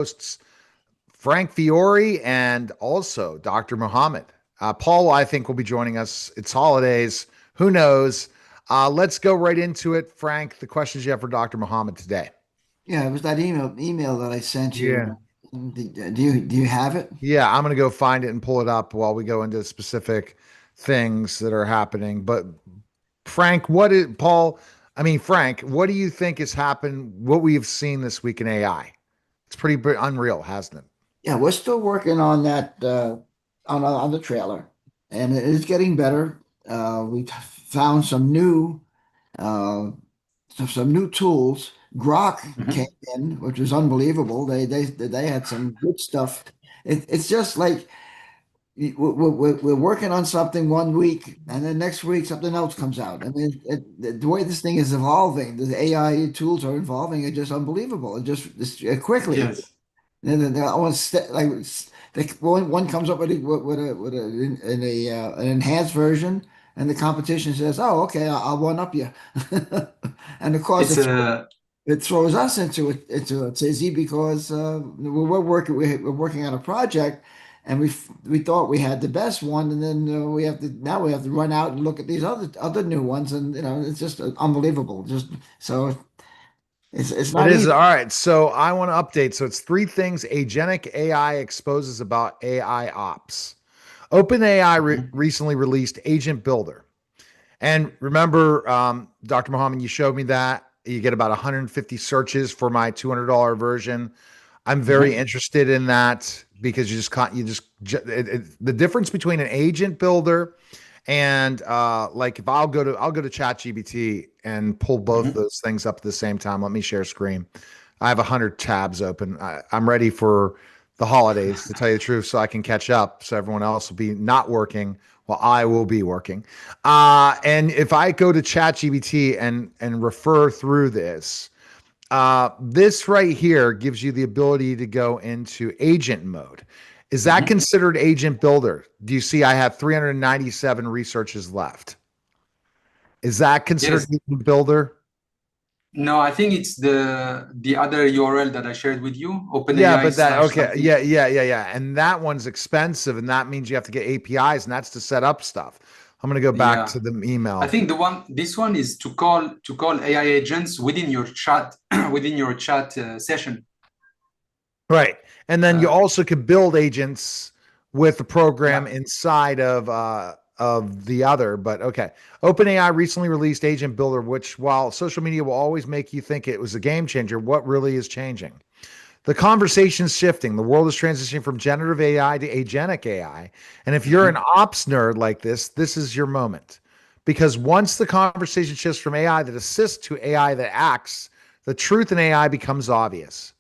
hosts Frank Fiore and also Dr. Muhammad. Paul, I think, will be joining us. It's holidays. Who knows? Let's go right into it. Frank, the questions you have for Dr. Muhammad today. Yeah, it was that email that I sent Yeah. you. Do you have it? Yeah, I'm going to go find it and pull it up while we go into specific things that are happening. But Frank, Frank, what do you think has happened? What we've seen this week in AI? It's pretty unreal, hasn't it? Yeah, we're still working on that on the trailer, and it is getting better. We found uh, some new tools. Grok came Mhm. in, which was unbelievable. They had some good stuff. It's just like we're working on something one week, and then next week something else comes out. I mean, the way this thing is evolving, the AI tools are evolving. It's just unbelievable. Quickly. Yes. And then I want to like one comes up with an enhanced version, and the competition says, "Oh, okay, I'll one up you." And of course, It's a it throws us into a tizzy because we're working on a project, and we thought we had the best one, and then we have to run out and look at these other new ones, and it's just unbelievable. Just so it's It not is. easy. All right. So I want to update. So it's three things agentic AI exposes about AI ops. OpenAI Mhm. recently released Agent Builder. And remember, Dr. Mohammed, you showed me that. You get about 150 searches for my $200 version. I'm very Mhm. interested in that because the difference between an agent builder and like if I'll go to ChatGPT and pull both Mhm. those things up at the same time. Let me share screen. I have 100 tabs open. I'm ready for the holidays to tell you the truth, so I can catch up. So everyone else will be not working while I will be working. And if I go to ChatGPT and refer through this, this right here gives you the ability to go into agent mode. Is that Mhm. considered agent builder? Do you see I have 397 researches left? Is that considered Yes. agent builder? No, I think it's the other URL that I shared with you, Yeah, OpenAI but that slash okay, something. yeah. And that one's expensive, and that means you have to get APIs, and that's to set up stuff. I'm gonna go back Yeah. to the I email. think this one is to call AI agents within your chat within your chat session. Right. And then you Uh, also could build agents with the program yeah. inside of the other. But okay. OpenAI recently released Agent Builder, which while social media will always make you think it was a game changer, what really is changing? The conversation's shifting. The world is transitioning from generative AI to agentic AI. And if you're an Mhm. ops nerd like this is your moment. Because once the conversation shifts from AI that assists to AI that acts, the truth in AI becomes obvious.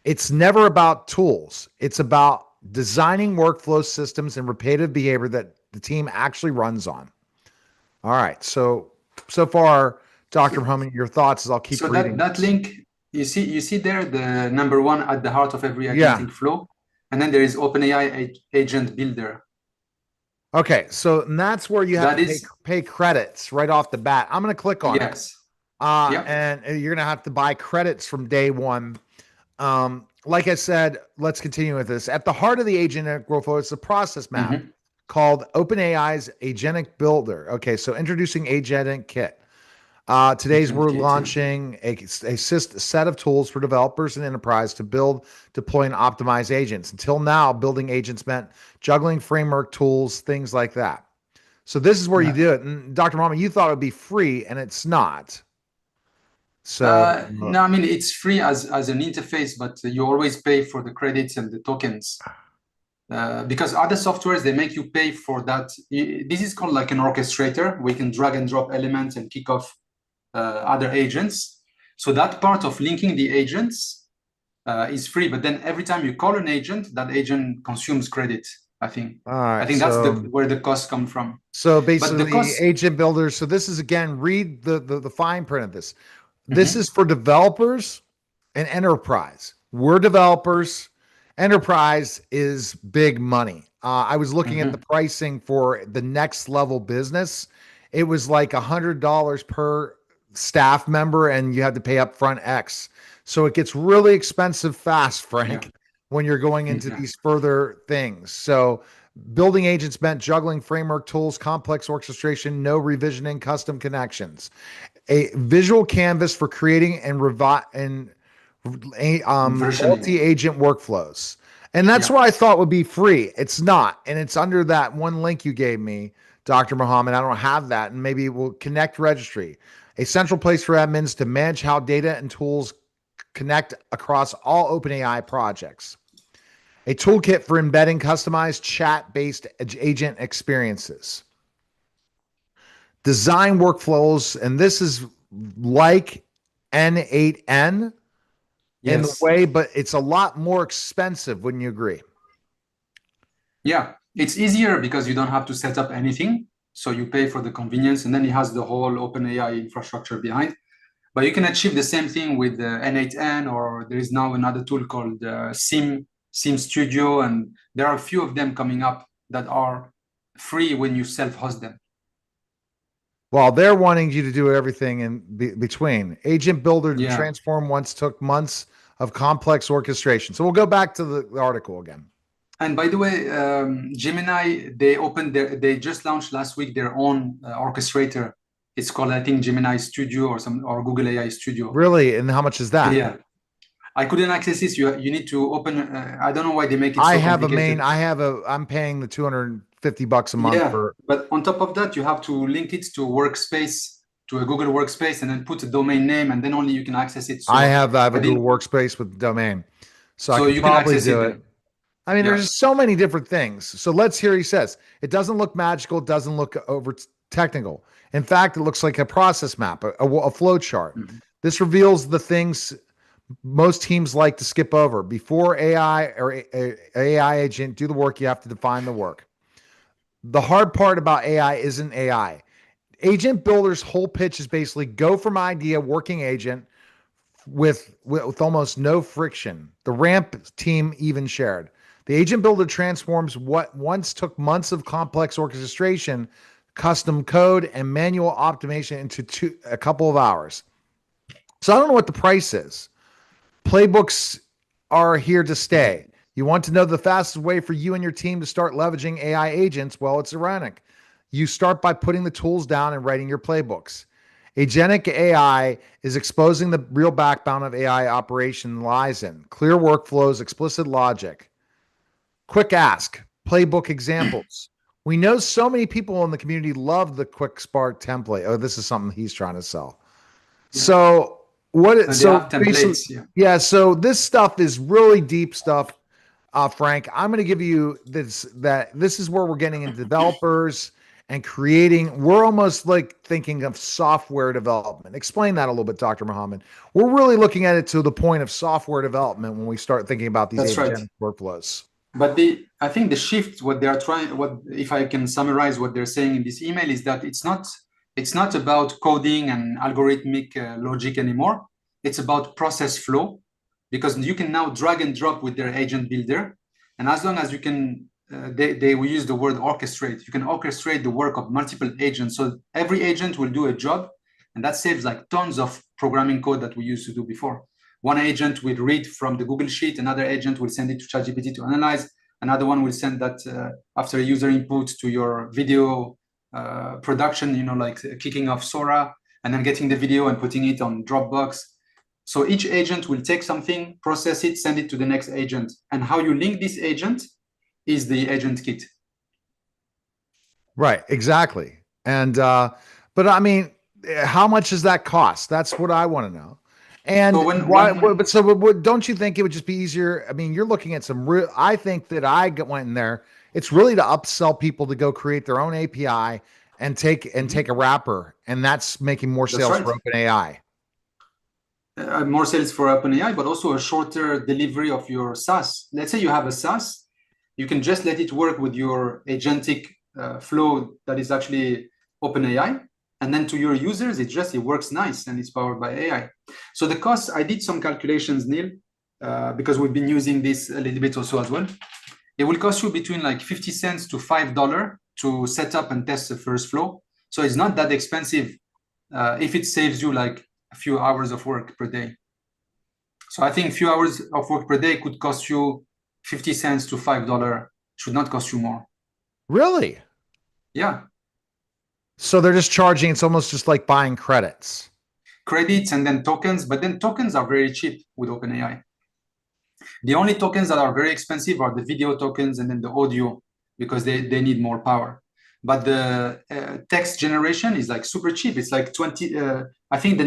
It's never about tools. It's about designing workflow systems and repetitive behavior that the team actually runs on. All right. So far, Dr. So, Muhammad, your thoughts as I'll keep so that reading that this. link you see there the number one at the heart of every Yeah. agentic flow, and then there is OpenAI Agent Builder. Okay. So and that's where you have to That pay is pay credits right off the bat. I'm gonna click on it. yes. Yep. And you're gonna have to buy credits from day one. Like I said, let's continue with this. At the heart of the agentic workflow is the process map Mhm. called OpenAI's Agentic Builder. Okay, so introducing Agentic Kit. Today's Agent we're Kit, yeah. launching set of tools for developers and enterprise to build, deploy, and optimize agents. Until now, building agents meant juggling framework tools, things like that. So this is where you Yeah. do it. And Dr. Mama, you thought it would be free, and it's not. So No, I mean it's free as an interface, but you always pay for the credits and the tokens. Because other softwares they make you pay for that. This is called like an orchestrator. We can drag and drop elements and kick off other agents. So that part of linking the agents is free. But then every time you call an agent, that agent consumes credit. I think. all I right, think that's the so where the costs come from. But basically the the cost. agent builders. So this is again, read the fine print of this. This Mhm. is for developers and enterprise. We're developers. Enterprise is big money. I was looking at the Mhm. pricing for the next level business. It was like $100 per. staff member and you have to pay upfront X. So it gets really expensive fast, Frank, when you're going into these further things. So building agents meant juggling framework tools, complex orchestration, no revisioning, custom connections, a visual canvas for creating and multi-agent workflows. And that's what I thought would be free. It's not. And it's under that one link you gave me, Dr. Muhammad. I don't have that. And maybe we'll connect registry, a central place for admins to manage how data and tools connect across all OpenAI projects, a toolkit for embedding customized chat-based agent experiences, design workflows. And this is like N8N in the way, but it's a lot more expensive. Wouldn't you agree? Yeah, it's easier because you don't have to set up anything. So you pay for the convenience, and then it has the whole OpenAI infrastructure behind. But you can achieve the same thing with N8N, or there is now another tool called Sim Studio, and there are a few of them coming up that are free when you self-host them. Well, they're wanting you to do everything in between. Agent Builder to transform once took months of complex orchestration. So we'll go back to the article again. And by the way, Gemini, they just launched last week their own orchestrator. It's called, I think, Gemini Studio or Google AI Studio. Really? And how much is that? Yeah. I couldn't access this. You need to open. I don't know why they make it so complicated. I'm paying the $250 a month for. But on top of that, you have to link it to a workspace, to a Google workspace, and then put a domain name, and then only you can access it. So I have a Google workspace with domain, so I can probably do it. I mean, there's so many different things. So let's hear. He says it doesn't look magical. It doesn't look over technical. In fact, it looks like a process map, a flow chart. Mm-hmm. This reveals the things most teams like to skip over. Before AI or AI agent do the work, you have to define the work. The hard part about AI isn't AI. Agent Builder's whole pitch is basically go from idea, working agent with almost no friction. The ramp team even shared. The Agent Builder transforms what once took months of complex orchestration, custom code, and manual optimization into a couple of hours. So I don't know what the price is. Playbooks are here to stay. You want to know the fastest way for you and your team to start leveraging AI agents? Well, it's ironic. You start by putting the tools down and writing your playbooks. Agentic AI is exposing the real backbone of AI operation lies in clear workflows, explicit logic. Quick ask, playbook examples. We know so many people in the community love the Quick Spark template. Oh, this is something he's trying to sell. Yeah. So so this stuff is really deep stuff. Frank, I'm going to give you this is where we're getting into developers and creating. We're almost like thinking of software development. Explain that a little bit, Dr. Muhammad. We're really looking at it to the point of software development when we start thinking about these agentic workflows. But I think the shift, if I can summarize what they're saying in this email, is that it's not about coding and algorithmic logic anymore. It's about process flow, because you can now drag and drop with their agent builder. And as long as you can, they will use the word orchestrate. You can orchestrate the work of multiple agents. So every agent will do a job, and that saves like tons of programming code that we used to do before. One agent will read from the Google Sheet, another agent will send it to ChatGPT to analyze, another one will send that after user input to your video production, like kicking off Sora, and then getting the video and putting it on Dropbox. So each agent will take something, process it, send it to the next agent. And how you link this agent is the agent kit. Right, exactly. And, but I mean, how much does that cost? That's what I want to know. And so don't you think it would just be easier? I mean, you're looking at some real, I think that I went in there. It's really to upsell people to go create their own API and take a wrapper. And that's making more sales for OpenAI. More sales for OpenAI, but also a shorter delivery of your SaaS. Let's say you have a SaaS, you can just let it work with your agentic flow that is actually OpenAI. And then to your users, it works nice and it's powered by AI. So the cost, I did some calculations, Neil, because we've been using this a little bit also as well. It will cost you between like 50 cents to $5 to set up and test the first flow. So it's not that expensive if it saves you like a few hours of work per day. So I think a few hours of work per day could cost you 50 cents to $5. Should not cost you more. Really? Yeah. So they're just charging, it's almost just like buying credits. Credits and then tokens, but then tokens are very cheap with OpenAI. The only tokens that are very expensive are the video tokens and then the audio, because they need more power. But the text generation is like super cheap. It's like 20, I think the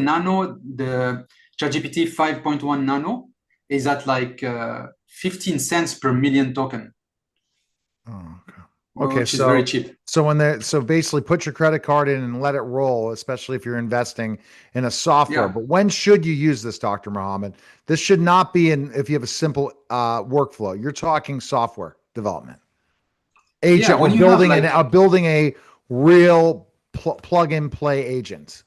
ChatGPT 5.1 Nano is at like 15 cents per million token. Oh, okay. Which is very cheap. So basically put your credit card in and let it roll, especially if you're investing in a software. Yeah. But when should you use this, Dr. Mohammed? This should not be if you have a simple workflow. You're talking software development. Agent, when or you building have building a real plug and play agent.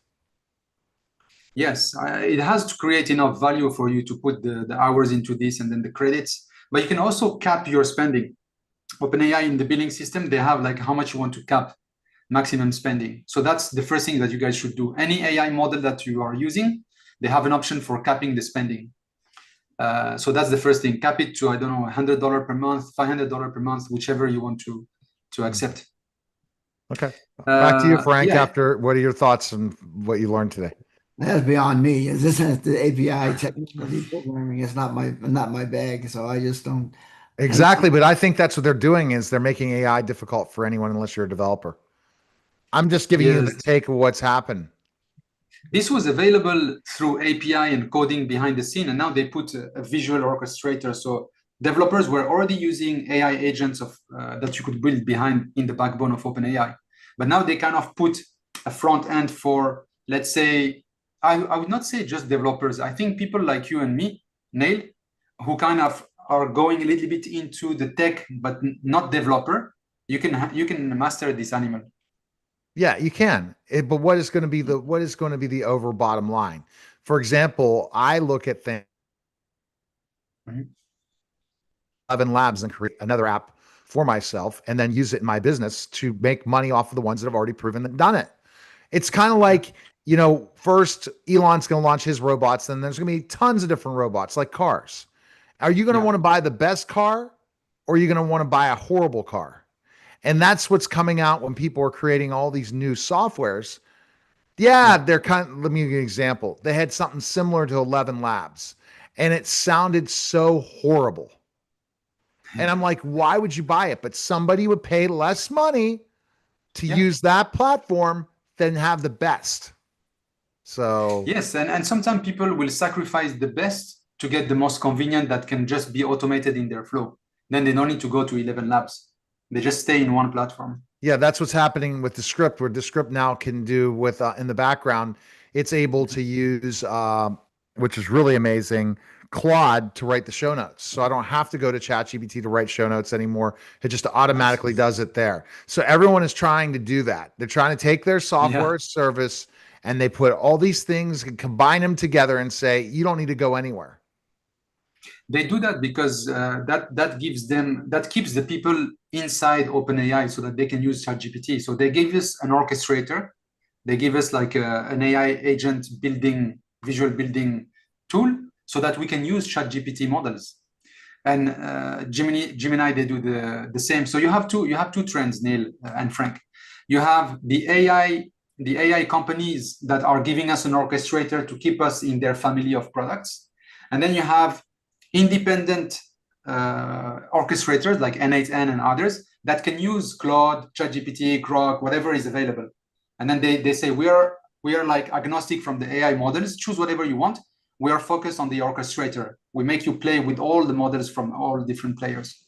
Yes, it has to create enough value for you to put the hours into this and then the credits. But you can also cap your spending. OpenAI in the billing system, they have like how much you want to cap maximum spending. So that's the first thing that you guys should do. Any AI model that you are using, they have an option for capping the spending. So that's the first thing. Cap it to, I don't know, $100 per month, $500 per month, whichever you want to accept. Okay. Back to you, Frank. Yeah. After, what are your thoughts on what you learned today? That's beyond me. This is the API technology programming. It's not my bag, so I just don't. Exactly, but I think that's what they're doing, is they're making AI difficult for anyone unless you're a developer. I'm just giving you the take of what's happened. This was available through API and coding behind the scene, and now they put a visual orchestrator. So developers were already using AI agents that you could build behind in the backbone of OpenAI. But now they kind of put a front end for, let's say, I would not say just developers. I think people like you and me, Neil, who kind of are going a little bit into the tech, but not developer, you can master this animal. Yeah, you can. But what is going to be the over bottom line? For example, I look at things. 11 labs and create another app for myself and then use it in my business to make money off of the ones that have already proven and done it. It's kind of like, first Elon's going to launch his robots, then there's going to be tons of different robots like cars. Are you going to want to buy the best car, or are you going to want to buy a horrible car? And that's what's coming out when people are creating all these new softwares. Yeah, they're let me give you an example. They had something similar to 11 Labs, and it sounded so horrible. And I'm like, why would you buy it? But somebody would pay less money to use that platform than have the best. So yes, and sometimes people will sacrifice the best to get the most convenient that can just be automated in their flow. Then they don't need to go to 11 Labs. They just stay in one platform. Yeah, that's what's happening with Descript, where Descript now can do with in the background, it's able to use, which is really amazing, Claude to write the show notes. So I don't have to go to ChatGPT to write show notes anymore. It just automatically does it there. So everyone is trying to do that. They're trying to take their software service and they put all these things and combine them together and say, you don't need to go anywhere. They do that because that keeps the people inside OpenAI so that they can use ChatGPT. So they gave us an orchestrator. They give us like an AI agent visual building tool so that we can use ChatGPT models. And Gemini, they do the same. So you have two trends, Neil and Frank. You have the AI companies that are giving us an orchestrator to keep us in their family of products. And then you have independent orchestrators like N8N and others that can use Claude, ChatGPT, Grok, whatever is available. And then they say, we are like agnostic from the AI models. Choose whatever you want. We are focused on the orchestrator. We make you play with all the models from all different players.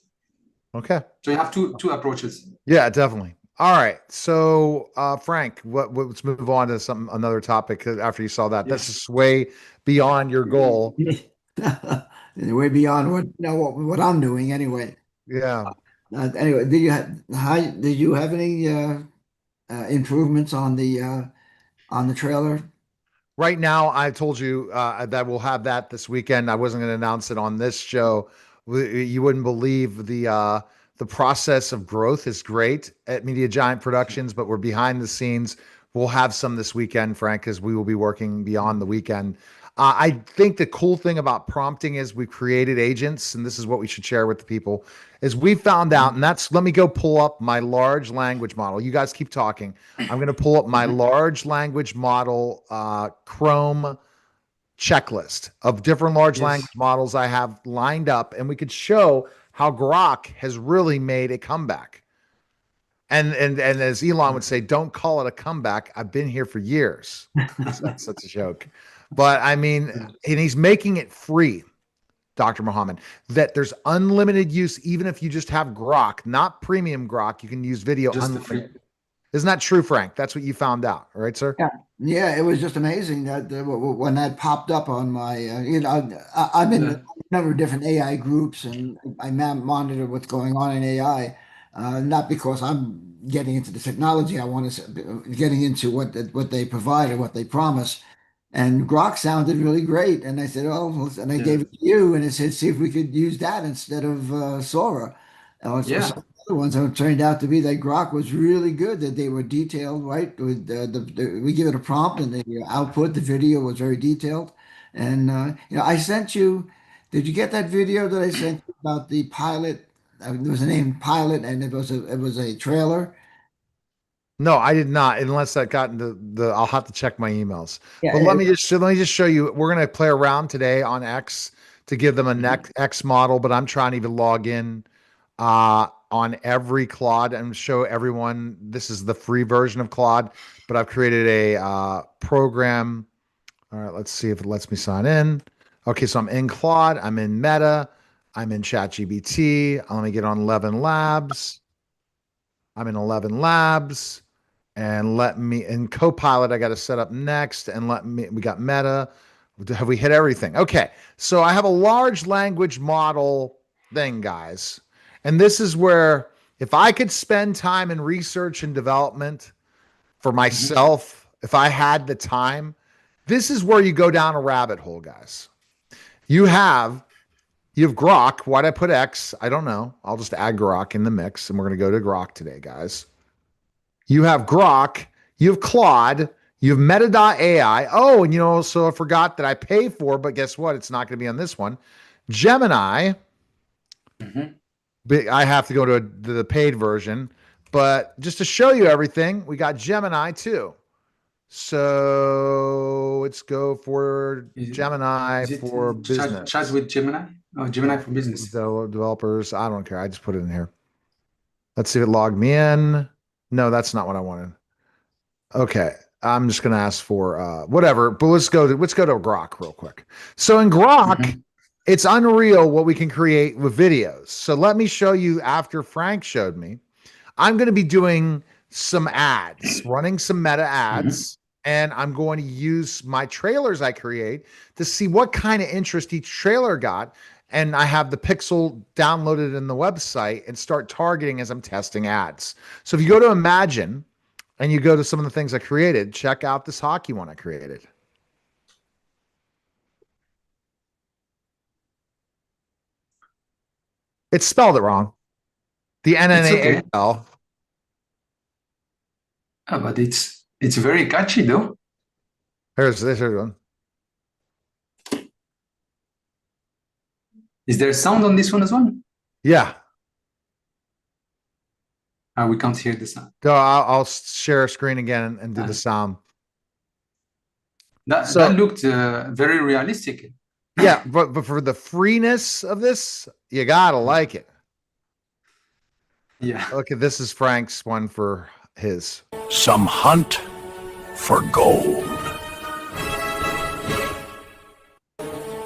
Okay. So you have two approaches. Yeah, definitely. All right. So Frank, let's move on to another topic after you saw that. Yes. This is way beyond your goal. Way beyond what I'm doing anyway. Yeah. Anyway, did you have any improvements on the trailer? Right now, I told you that we'll have that this weekend. I wasn't going to announce it on this show. You wouldn't believe the process of growth is great at Media Giant Productions, but we're behind the scenes We'll have some this weekend, Frank, because we will be working beyond the weekend. I think the cool thing about prompting is we've created agents, and this is what we should share with the people, is we found out, and that's, let me go pull up my large language model. You guys keep talking. I'm going to pull up my large language model Chrome checklist of different large language models I have lined up, and we could show how Grok has really made a comeback. And as Elon would say, don't call it a comeback. I've been here for years. That's such a joke. But I mean, and he's making it free, Dr. Muhammad, that there's unlimited use. Even if you just have Grok, not premium Grok, you can use video Just unlimited. Isn't that true, Frank? That's what you found out, right, sir? Yeah, yeah. It was just amazing that when that popped up on my, I'm in a number of different AI groups, and I monitor what's going on in AI. Not because I'm getting into the technology, I want to getting into what they provide and what they promise. And Grok sounded really great, and I said, "Oh," and I gave it to you, and it said, "See if we could use that instead of Sora." So some other ones, and it turned out to be that Grok was really good. That they were detailed, right? With we give it a prompt, and the output, the video was very detailed. And I sent you. Did you get that video that I sent you about the pilot? There was a name Pilot, and it was a trailer. No, I did not, unless that got into the, I'll have to check my emails. Yeah, But let me just show you. We're going to play around today on X to give them a X model, but I'm trying to even log in on every Claude and show everyone this is the free version of Claude, but I've created a program. All right, let's see if it lets me sign in. Okay, so I'm in Claude, I'm in Meta, I'm in ChatGPT. Let me get on 11 Labs. I'm in 11 Labs. And let me, in Copilot, I got to set up next, and we got Meta. Have we hit everything? Okay. So I have a large language model thing, guys. And this is where, if I could spend time in research and development for myself, if I had the time, this is where you go down a rabbit hole, guys. You have Grok. Why'd I put X? I don't know. I'll just add Grok in the mix, and we're going to go to Grok today, guys. You have Grok, you have Claude, you have Meta.ai. Oh, and so I forgot that I pay for, but guess what? It's not going to be on this one. Gemini. I have to go to the paid version, but just to show you everything, we got Gemini too. So let's go for Gemini for business. Chat with Gemini? Oh, Gemini for business. Developers. I don't care. I just put it in here. Let's see if it logged me in. No, that's not what I wanted. Okay. I'm just going to ask for whatever, but let's go to Grok real quick. So in Grok, it's unreal what we can create with videos. So let me show you after Frank showed me. I'm going to be doing some ads, running some meta ads, and I'm going to use my trailers I create to see what kind of interest each trailer got. And I have the pixel downloaded in the website and start targeting as I'm testing ads. So if you go to Imagine and you go to some of the things I created, check out this hockey one I created. It's spelled it wrong. The NNAL. Oh, but it's very catchy though. Here's one. Is there sound on this one as well? Yeah. We can't hear the sound. So I'll share a screen again and do the sound. That looked very realistic. Yeah, but for the freeness of this, you gotta like it. Yeah. Okay, this is Frank's one for his. Some hunt for gold.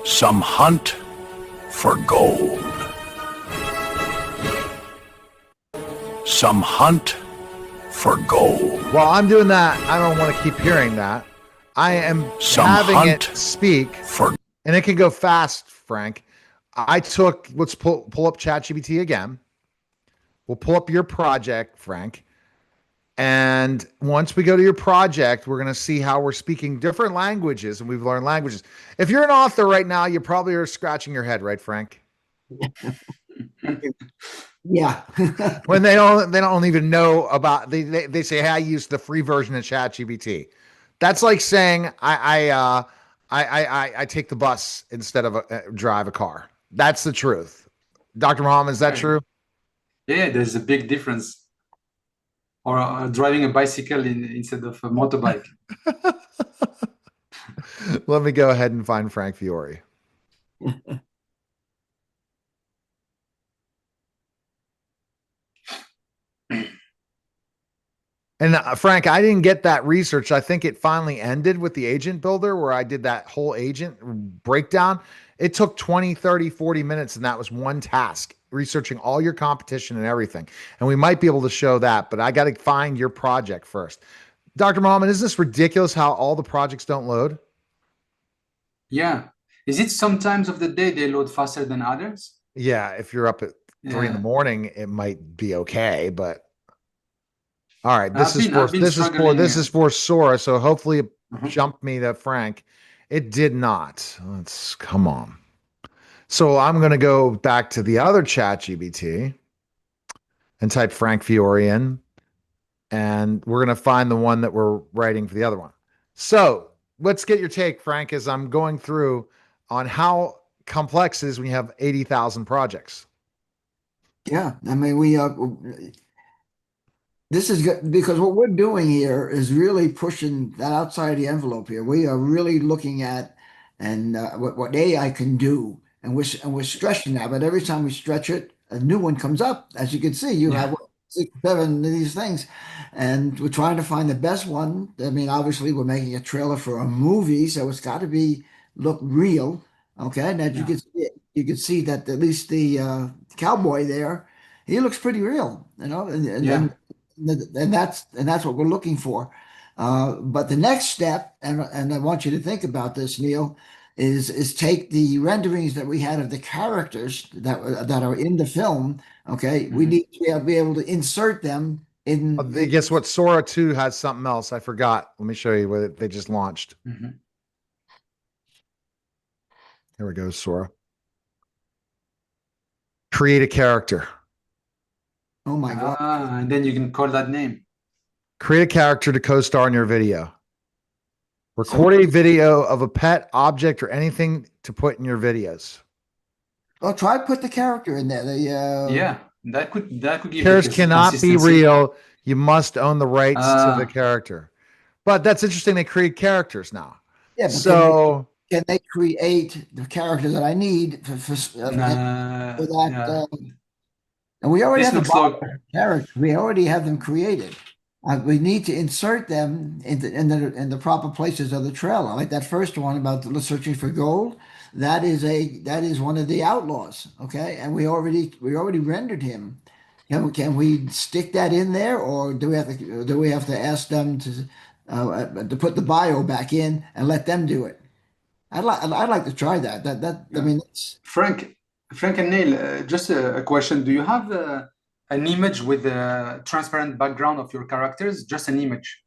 Some hunt for gold. Some hunt for gold. While I'm doing that, I don't want to keep hearing that. I am having it speak, and it can go fast, Frank. Let's pull up ChatGPT again. We'll pull up your project, Frank. And once we go to your project, we're going to see how we're speaking different languages, and we've learned languages. If you're an author right now, you probably are scratching your head, right, Frank? Yeah. when they don't even know about they say, hey, I use the free version of ChatGPT. That's like saying I take the bus instead of drive a car. That's the truth. Dr. Muhammad, is that Right. true? Yeah, there's a big difference. Or driving a bicycle instead of a motorbike. Let me go ahead and find Frank Fiore. And Frank, I didn't get that research. I think it finally ended with the agent builder where I did that whole agent breakdown. It took 20, 30, 40 minutes, and that was one task, researching all your competition and everything. And we might be able to show that, but I got to find your project first. Dr. Muhammad, is this ridiculous how all the projects don't load? Yeah. Is it sometimes of the day they load faster than others? Yeah, if you're up at 3 in the morning, it might be okay, but all right, this is for Sora, so hopefully it jumped me to Frank. It did not. Let's come on. So I'm going to go back to the other ChatGPT and type Frank Fiore in, and we're going to find the one that we're writing for the other one. So let's get your take, Frank, as I'm going through on how complex it is when you have 80,000 projects. Yeah, I mean, this is good because what we're doing here is really pushing that outside the envelope here. We are really looking at and what AI can do, and we're stretching that. But every time we stretch it, a new one comes up. As you can see, you have 6, 7 of these things, and we're trying to find the best one. I mean, obviously, we're making a trailer for a movie, so it's got to look real. Okay, and as you can see that at least the cowboy there, he looks pretty real, and that's what we're looking for. But the next step, and I want you to think about this, Neil, is take the renderings that we had of the characters that are in the film. Okay, we need to be able to insert them in. Guess what? Sora 2 has something else. I forgot. Let me show you what they just launched. Here we go, Sora. Create a character. Oh my God. And then you can call that name. Create a character to co-star in your video. Record a video of a pet, object, or anything to put in your videos. Well, try to put the character in there. Yeah, that could give characters cannot be real. You must own the rights to the character. But that's interesting. They create characters now. Yeah. So can they create the characters that I need for that? And we already have the characters. We already have them created. We need to insert them in the proper places of the trailer. Like that first one about searching for gold. That is one of the outlaws. Okay, and we already rendered him. Can we stick that in there, or do we have to ask them to put the bio back in and let them do it? I'd like to try that. I mean, Frank and Neil, just a question. Do you have an image with a transparent background of your characters? Just an image,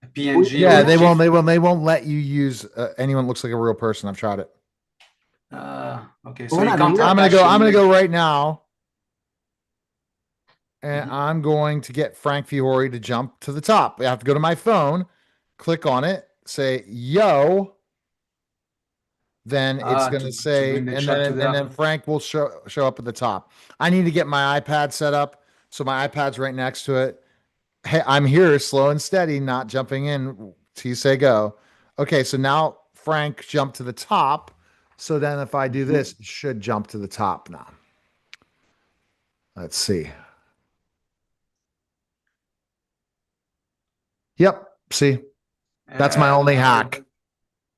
a PNG? Yeah, they won't let you use anyone that looks like a real person. I've tried it. Okay, so I'm gonna go right now, and I'm going to get Frank Fiore to jump to the top. I have to go to my phone, click on it, say yo. Then it's going to say, and then Frank will show up at the top. I need to get my iPad set up. So my iPad's right next to it. Hey, I'm here, slow and steady, not jumping in till you say go. Okay, so now Frank jumped to the top. So then if I do this, it should jump to the top now. Let's see. Yep, see? That's my only hack.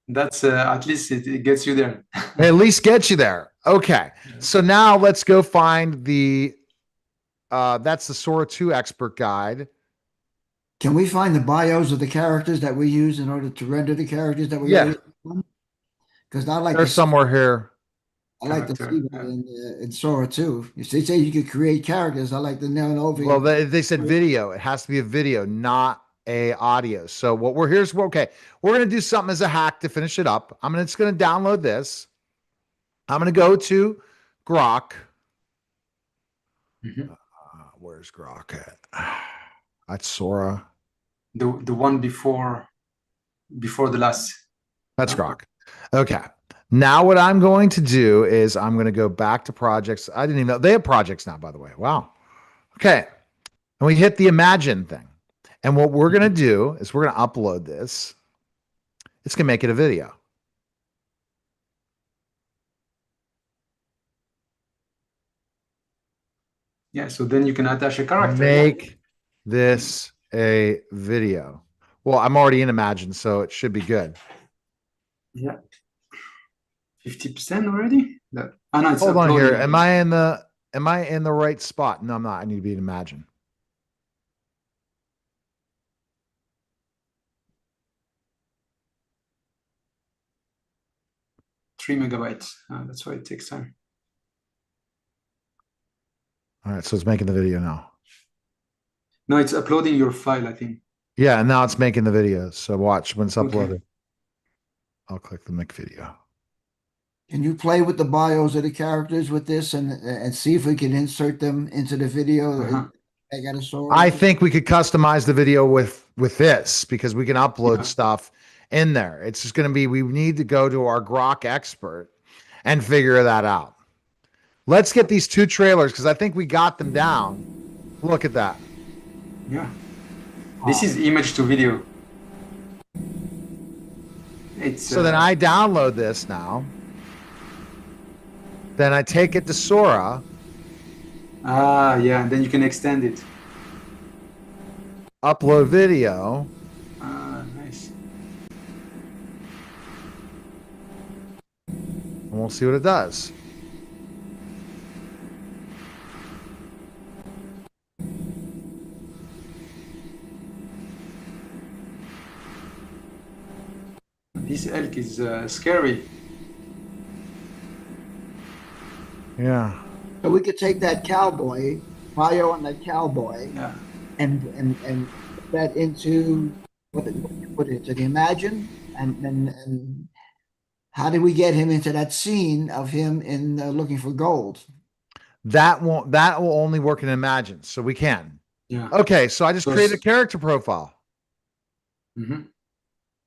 That's at least it gets you there. At least gets you there. Okay. So now let's go find the that's the Sora 2 expert guide. Can we find the bios of the characters that we use in order to render the characters that we use? Because I like they're somewhere here. I like to see that in Sora 2. You say you could create characters. I like to know. Well, they said video. It has to be a video, not a audio. So we're going to do something as a hack to finish it up. I'm just going to download this. I'm going to go to Grok. Mhm. Where's Grok at? That's Sora. The one before the last. That's Grok. Okay. Now what I'm going to do is I'm going to go back to projects. I didn't even know they have projects now, by the way. Wow. Okay. And we hit the imagine thing. And what we're going to do is we're going to upload this. It's going to make it a video. Yeah, so then you can attach a character. Make this a video. Well, I'm already in Imagine, so it should be good. Yeah. 50% already? No. Oh, no, it's Hold on here. uploading. Am I in the right spot? No, I'm not. I need to be in Imagine. Three megabytes. That's why it takes time. All right, so it's making the video now. No, it's uploading your file, I think. Yeah, and now it's making the video. So watch when it's Okay. uploaded. I'll click the make video. Can you play with the bios of the characters with this and see if we can insert them into the video? Uh-huh. I got a Sora. I think we could customize the video with this because we can upload Yeah. stuff in there. It's just going to be, we need to go to our Grok expert and figure that out. Let's get these two trailers because I think we got them down. Look at that. Yeah. This is image to video. It's So then I download this now. Then I take it to Sora. yeah, and then you can extend it. Upload video. Nice. And we'll see what it does. This elk is scary. Yeah. So we could take that cowboy, bio on that cowboy, Yeah. and put that into put it to the Imagine, and how did we get him into that scene of him in looking for gold? That will only work in Imagine. So we can. Yeah. Okay, so I just created a character profile. Mm-hmm.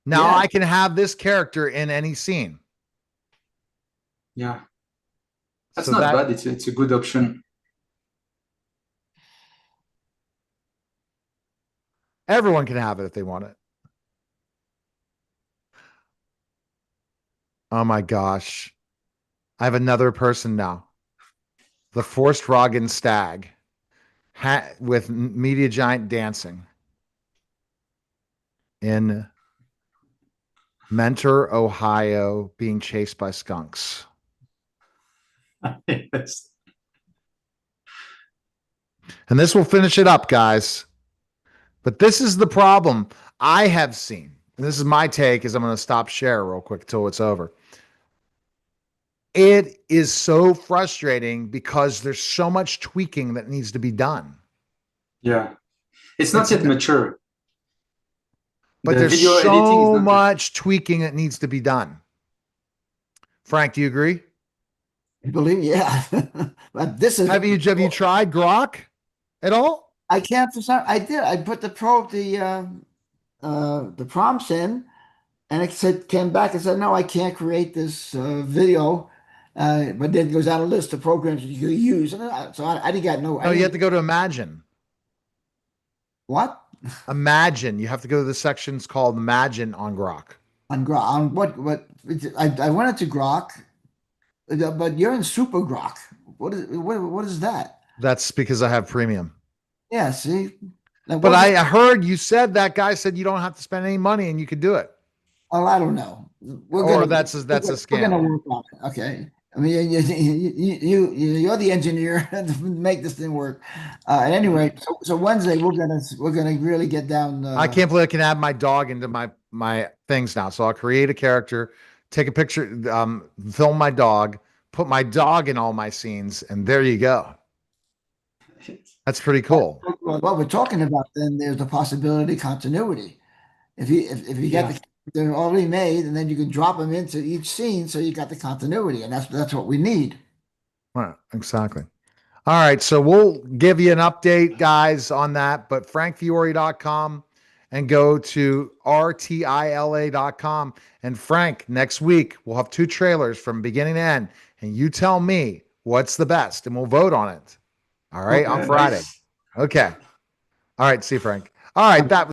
Now Yeah. I can have this character in any scene. Yeah. That's So not that- bad. It's a good option. Everyone can have it if they want it. Oh my gosh. I have another person now. The Forced Roggin Stag with Media Giant dancing in Mentor, Ohio, being chased by skunks. Yes. And this will finish it up, guys. But this is the problem I have seen. And this is my take, is I'm going to stop share real quick till it's over. It is so frustrating because there's so much tweaking that needs to be done. Yeah. It's not yet mature. But The there's video editing is so not- much tweaking that needs to be done. Frank, do you agree? I believe, yeah. But this is Have you tried Grok at all? I can't for some. I did. I put the prompts in, and it said came back and said, "No, I can't create this video." But then it goes down a list of programs that you use, and so I didn't got no. No, you have to go to Imagine. What Imagine. You have to go to the sections called Imagine on Grok. on Grok? On what? I went into Grok, but you're in Super Grok. What is that? That's because I have premium. Yeah, see. Now, But what- I heard you said that guy said you don't have to spend any money and you could do it. Oh, I don't know. We're Or that's a We're gonna scam. work on it. Okay. I mean, you're the engineer to make this thing work. At any rate, so Wednesday we're gonna really get down. I can't believe I can add my dog into my things now. So I'll create a character, take a picture, film my dog, put my dog in all my scenes, and there you go. That's pretty cool. What we're talking about then, there's the possibility of continuity. If you get the they're already made, and then you can drop them into each scene, so you got the continuity, and that's what we need. Right, exactly. All right, so we'll give you an update, guys, on that. But frankfiore.com and go to rtila.com. And Frank, next week we'll have 2 trailers from beginning to end, and you tell me what's the best, and we'll vote on it. All right, on Friday. Nice. Okay. All right, see you, Frank. All right, that